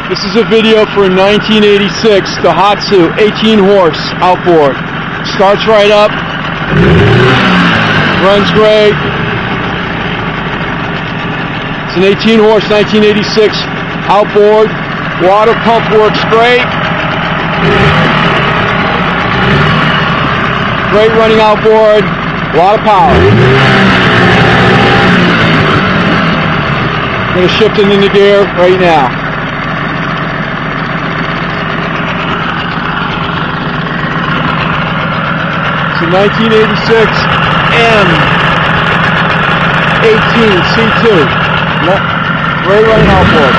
This is a video for a 1986 Tohatsu 18-horse outboard. Starts right up, runs great. It's an 18-horse 1986 outboard. Water pump works great. Great running outboard. A lot of power. I'm going to shift it into gear right now. It's a 1986 M18 C2. Great running outboard.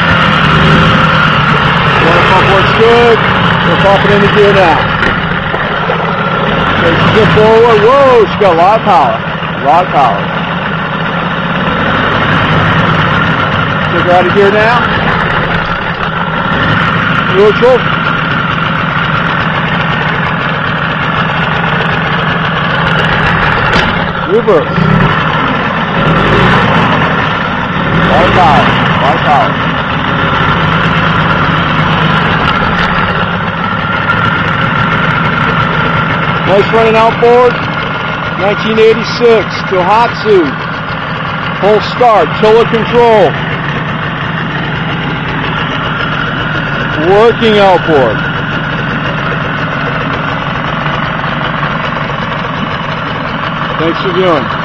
Water pump works good. We'll pump it into gear now. Okay, she's going forward. Whoa, she's got a lot of power. A lot of power. Take her out of gear now. Neutral. Reverse. A lot of power. A lot of power. Nice running outboard. 1986 Tohatsu. Full start. Tiller control. Working outboard. Thanks for viewing.